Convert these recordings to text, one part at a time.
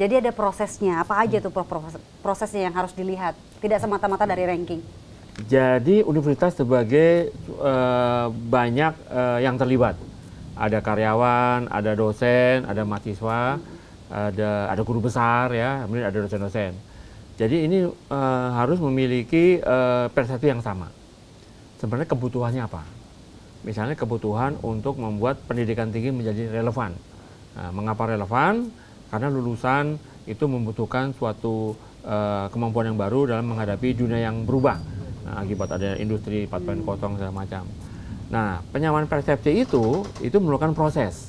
Jadi ada prosesnya, apa aja tuh prosesnya yang harus dilihat, tidak semata-mata dari ranking. Jadi universitas sebagai banyak yang terlibat. Ada karyawan, ada dosen, ada mahasiswa, ada guru besar ya, kemudian ada dosen-dosen. Jadi ini harus memiliki persepsi yang sama. Sebenarnya kebutuhannya apa? Misalnya kebutuhan untuk membuat pendidikan tinggi menjadi relevan. Nah, mengapa relevan? Karena lulusan itu membutuhkan suatu kemampuan yang baru dalam menghadapi dunia yang berubah. Nah, akibat ada industri 4.0 segala macam. Nah, penyamaan persepsi itu memerlukan proses.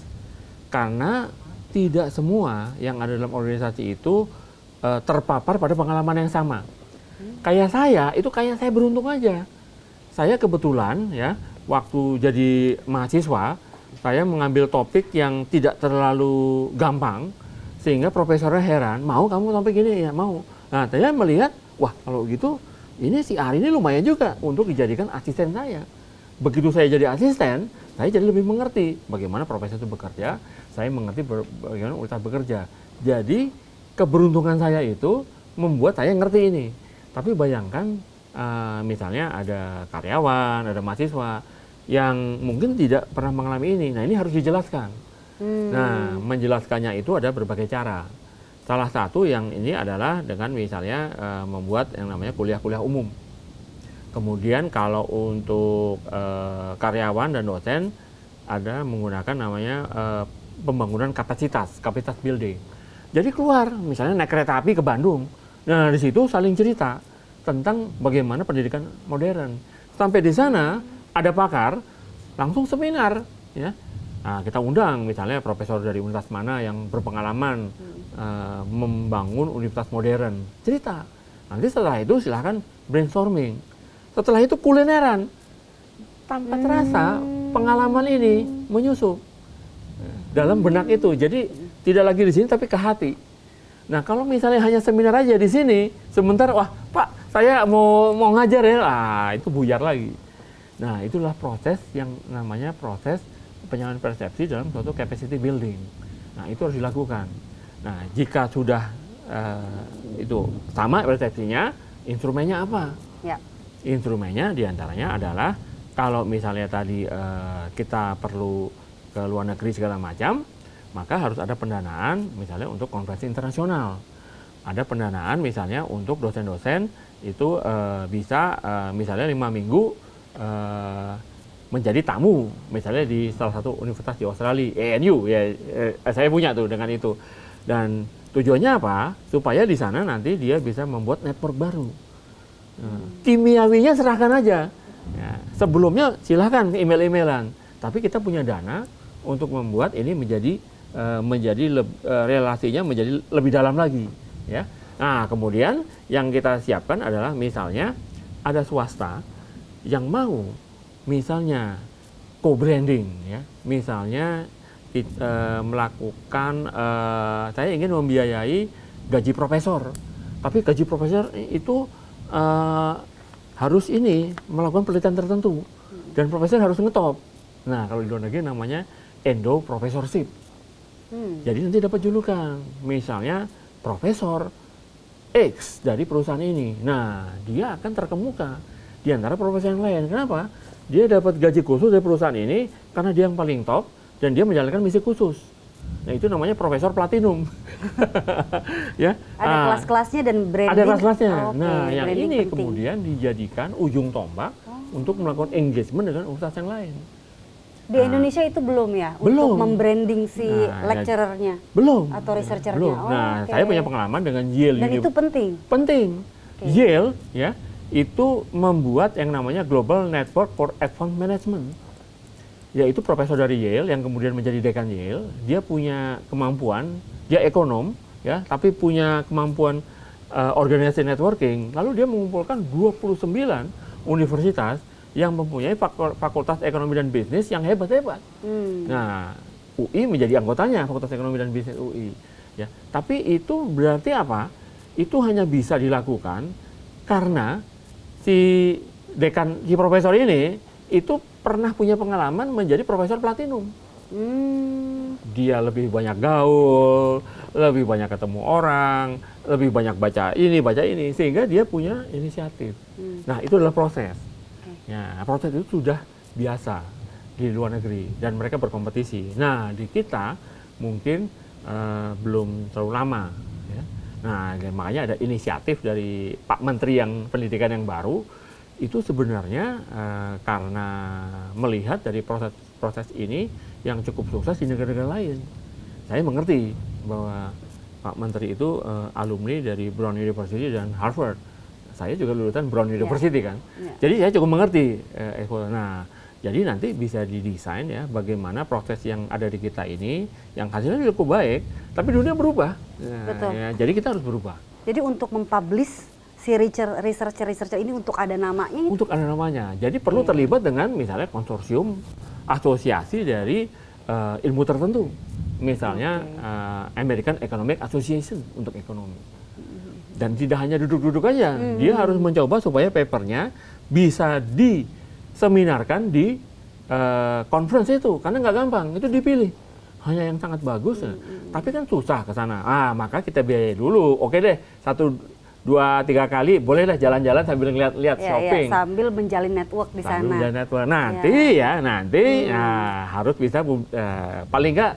Karena tidak semua yang ada dalam organisasi itu terpapar pada pengalaman yang sama. Kayak saya beruntung aja. Saya kebetulan ya, waktu jadi mahasiswa, saya mengambil topik yang tidak terlalu gampang, sehingga profesornya heran, mau kamu topik ini? Ya mau. Nah, saya melihat, wah kalau gitu, ini si Ari ini lumayan juga untuk dijadikan asisten saya. Begitu saya jadi asisten, saya jadi lebih mengerti bagaimana profesor itu bekerja, saya mengerti bagaimana universitas bekerja. Jadi, keberuntungan saya itu membuat saya ngerti ini. Tapi bayangkan, misalnya ada karyawan, ada mahasiswa, yang mungkin tidak pernah mengalami ini. Nah, ini harus dijelaskan. Nah, menjelaskannya itu ada berbagai cara. Salah satu yang ini adalah dengan misalnya membuat yang namanya kuliah-kuliah umum. Kemudian kalau untuk karyawan dan dosen ada menggunakan namanya pembangunan kapasitas building. Jadi keluar, misalnya naik kereta api ke Bandung. Nah, di situ saling cerita tentang bagaimana pendidikan modern. Sampai di sana ada pakar, langsung seminar, ya. Nah, kita undang misalnya profesor dari universitas mana yang berpengalaman membangun universitas modern, cerita. Nanti setelah itu silahkan brainstorming. Setelah itu kulineran. Tanpa terasa pengalaman ini menyusup dalam benak itu. Jadi tidak lagi di sini tapi ke hati. Nah, kalau misalnya hanya seminar aja di sini, sebentar wah Pak saya mau ngajar ya, itu buyar lagi. Nah, itulah proses yang namanya proses penyamaan persepsi dalam suatu capacity building. Nah, itu harus dilakukan. Nah, jika sudah itu sama persepsinya, instrumennya apa? Ya. Instrumennya diantaranya adalah kalau misalnya tadi kita perlu ke luar negeri segala macam, maka harus ada pendanaan misalnya untuk konferensi internasional. Ada pendanaan misalnya untuk dosen-dosen itu bisa misalnya 5 minggu menjadi tamu misalnya di salah satu universitas di Australia, ANU ya, saya punya tuh dengan itu. Dan tujuannya apa? Supaya di sana nanti dia bisa membuat network baru. Kimiawinya serahkan aja. Ya, sebelumnya silahkan email-emailan, tapi kita punya dana untuk membuat ini menjadi relasinya menjadi lebih dalam lagi. Ya. Nah, kemudian yang kita siapkan adalah misalnya ada swasta yang mau misalnya co-branding, ya, misalnya melakukan, saya ingin membiayai gaji profesor, tapi gaji profesor itu harus ini melakukan penelitian tertentu dan profesor harus ngetop. Nah, kalau di luar negeri namanya endo professorship. Jadi nanti dapat julukan, misalnya profesor X dari perusahaan ini. Nah, dia akan terkemuka di antara profesor yang lain. Kenapa? Dia dapat gaji khusus dari perusahaan ini karena dia yang paling top dan dia menjalankan misi khusus. Nah, itu namanya profesor platinum. Ya. Ada kelas-kelasnya dan branding. Ada kelas-kelasnya. Okay, nah, yang ini penting. kemudian dijadikan ujung tombak untuk melakukan engagement dengan universitas yang lain. Di Indonesia itu belum ya? Belum. Untuk membranding si lecturer-nya? Belum. Atau researcher-nya? Belum. Nah, saya punya pengalaman dengan Yale. Dan itu penting? Penting. Yale, ya, itu membuat yang namanya Global Network for Advanced Management. Yaitu profesor dari Yale yang kemudian menjadi dekan Yale. Dia punya kemampuan, dia ekonom, ya, tapi punya kemampuan organisasi networking. Lalu dia mengumpulkan 29 universitas yang mempunyai fakultas ekonomi dan bisnis yang hebat-hebat. Nah, UI menjadi anggotanya, fakultas ekonomi dan bisnis UI. Ya, tapi itu berarti apa? Itu hanya bisa dilakukan karena si dekan, si profesor ini itu pernah punya pengalaman menjadi profesor platinum. Dia lebih banyak gaul, lebih banyak ketemu orang, lebih banyak baca ini, sehingga dia punya inisiatif. Nah, itu adalah proses. Ya, proses itu sudah biasa di luar negeri dan mereka berkompetisi. Nah, di kita mungkin belum terlalu lama. Ya. Nah, dan makanya ada inisiatif dari Pak Menteri yang Pendidikan yang baru, itu sebenarnya karena melihat dari proses ini yang cukup sukses di negara-negara lain. Saya mengerti bahwa Pak Menteri itu alumni dari Brown University dan Harvard. Saya juga lulusan Brown University kan. Jadi saya cukup mengerti. Nah, jadi nanti bisa didesain ya bagaimana proses yang ada di kita ini yang hasilnya cukup baik, tapi dunia berubah. Betul. Ya, jadi kita harus berubah. Jadi untuk mempublish si researcher ini untuk ada namanya. Untuk ada namanya. Jadi perlu terlibat dengan misalnya konsorsium asosiasi dari ilmu tertentu. Misalnya American Economic Association untuk ekonomi. Dan tidak hanya duduk-duduk aja, dia harus mencoba supaya papernya bisa diseminarkan di conference itu, karena nggak gampang, itu dipilih. Hanya yang sangat bagus, tapi kan susah ke sana. Maka kita biayai dulu, oke deh, 1, 2, 3 kali, bolehlah jalan-jalan sambil ngeliat-liat shopping. Sambil menjalin network di sana. Menjalin network. Nanti harus bisa paling nggak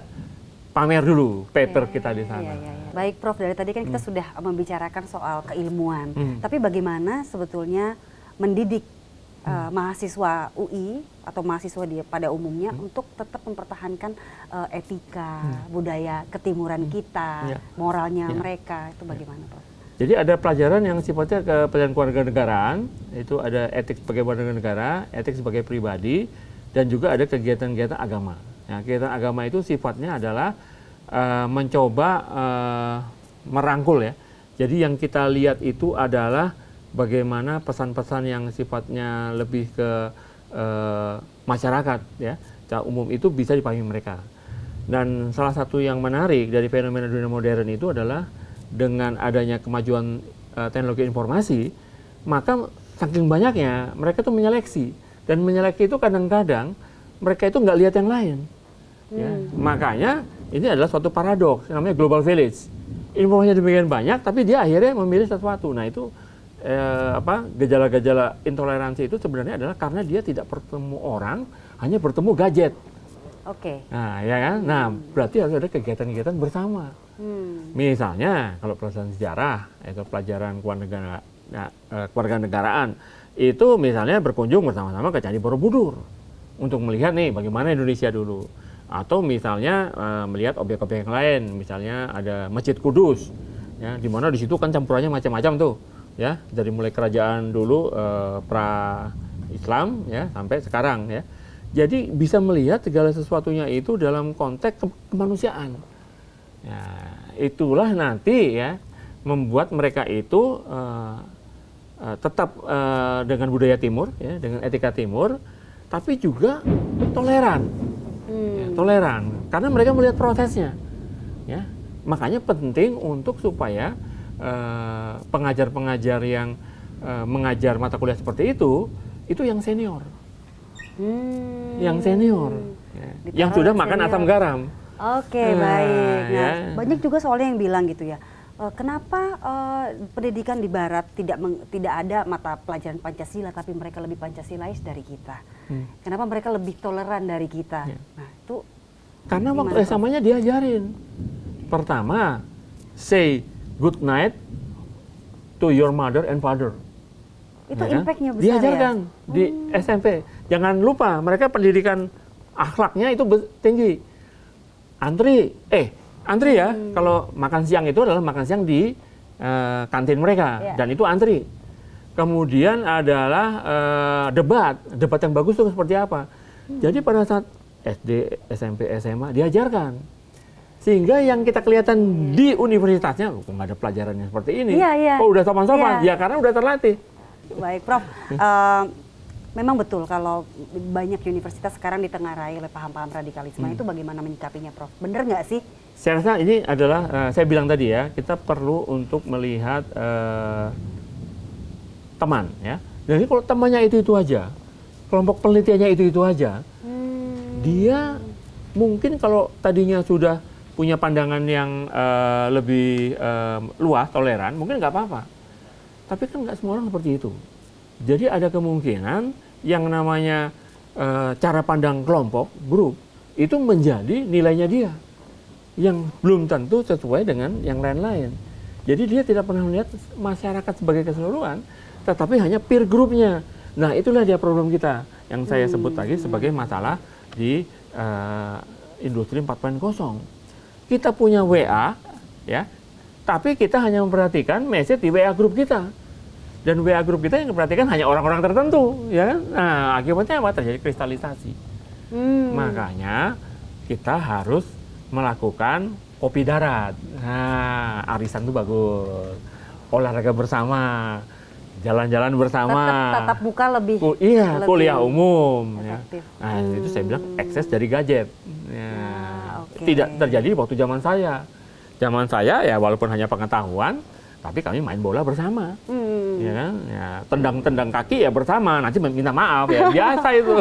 pamer dulu paper kita di sana. Baik Prof, dari tadi kan kita sudah membicarakan soal keilmuan. Tapi bagaimana sebetulnya mendidik mahasiswa UI atau mahasiswa pada umumnya untuk tetap mempertahankan etika, budaya ketimuran kita, moralnya mereka, itu bagaimana Prof? Jadi ada pelajaran yang sifatnya pelajaran kewarganegaraan, itu ada etik sebagai warga negara, etik sebagai pribadi, dan juga ada kegiatan-kegiatan agama. Nah, kegiatan agama itu sifatnya adalah mencoba merangkul ya. Jadi yang kita lihat itu adalah bagaimana pesan-pesan yang sifatnya lebih ke masyarakat ya, secara umum itu bisa dipahami mereka. Dan salah satu yang menarik dari fenomena dunia modern itu adalah dengan adanya kemajuan teknologi informasi, maka saking banyaknya mereka tuh menyeleksi, dan menyeleksi itu kadang-kadang mereka itu nggak lihat yang lain. Ya. Makanya ini adalah suatu paradoks, namanya global village. Informasinya demikian banyak, tapi dia akhirnya memilih sesuatu. Nah itu gejala-gejala intoleransi itu sebenarnya adalah karena dia tidak bertemu orang, hanya bertemu gadget. Nah ya kan, nah berarti harus ada kegiatan-kegiatan bersama. Misalnya kalau pelajaran sejarah, itu pelajaran kewarganegaraan, itu misalnya berkunjung bersama-sama ke Candi Borobudur untuk melihat nih bagaimana Indonesia dulu. Atau misalnya melihat objek-objek yang lain, misalnya ada Masjid Kudus, ya, di mana di situ kan campurannya macam-macam tuh, ya, dari mulai kerajaan dulu pra Islam ya sampai sekarang ya. Jadi bisa melihat segala sesuatunya itu dalam konteks kemanusiaan. Ya, itulah nanti ya membuat mereka itu tetap dengan budaya Timur, ya, dengan etika Timur, tapi juga toleran. Ya, toleran, karena mereka melihat prosesnya. Ya, makanya penting untuk supaya pengajar-pengajar yang mengajar mata kuliah seperti itu yang senior. Yang senior, ya, yang sudah makan asam garam. Baik. Nah, ya. Banyak juga soalnya yang bilang gitu ya, kenapa pendidikan di Barat tidak ada mata pelajaran Pancasila, tapi mereka lebih Pancasilais dari kita. Kenapa mereka lebih toleran dari kita? Ya. Nah, itu karena waktu SMA-nya diajarin. Pertama, say good night to your mother and father. Itu Ya, impact-nya besar. diajarkan ya? di SMP. Jangan lupa mereka pendidikan akhlaknya itu tinggi. Antri ya, kalau makan siang itu adalah makan siang di kantin mereka, dan itu antri. Kemudian adalah debat yang bagus itu seperti apa. Jadi pada saat SD, SMP, SMA diajarkan. Sehingga yang kita kelihatan di universitasnya, kok nggak ada pelajarannya seperti ini. Oh udah sopan-sopan, ya karena udah terlatih. Baik Prof, memang betul kalau banyak universitas sekarang ditengarai oleh paham-paham radikalisme, itu bagaimana menyikapinya Prof? Bener nggak sih? Saya rasa ini adalah, saya bilang tadi ya, kita perlu untuk melihat teman ya. Jadi kalau temannya itu aja, kelompok penelitiannya itu aja, dia Mungkin kalau tadinya sudah punya pandangan yang lebih luas, toleran, mungkin nggak apa-apa. Tapi kan nggak semua orang seperti itu. Jadi ada kemungkinan yang namanya cara pandang kelompok, grup, itu menjadi nilainya dia. Yang belum tentu sesuai dengan yang lain-lain. Jadi dia tidak pernah melihat masyarakat sebagai keseluruhan, tetapi hanya peer groupnya. Nah itulah dia problem kita, yang saya sebut lagi sebagai masalah di industri 4.0. Kita punya WA, ya, tapi kita hanya memperhatikan message di WA grup kita. Dan WA grup kita yang diperhatikan hanya orang-orang tertentu, ya kan? Nah, akibatnya apa? Terjadi kristalisasi. Makanya kita harus melakukan kopi darat. Nah, arisan itu bagus. Olahraga bersama, jalan-jalan bersama. Tatap muka lebih. Iya, lebih kuliah umum. Ya. efektif. Nah, itu saya bilang ekses dari gadget. Ya. Oke. Tidak terjadi waktu zaman saya. Zaman saya ya walaupun hanya pengetahuan, tapi kami main bola bersama. Ya kan? Ya, tendang-tendang kaki ya bersama, nanti minta maaf ya, biasa itu.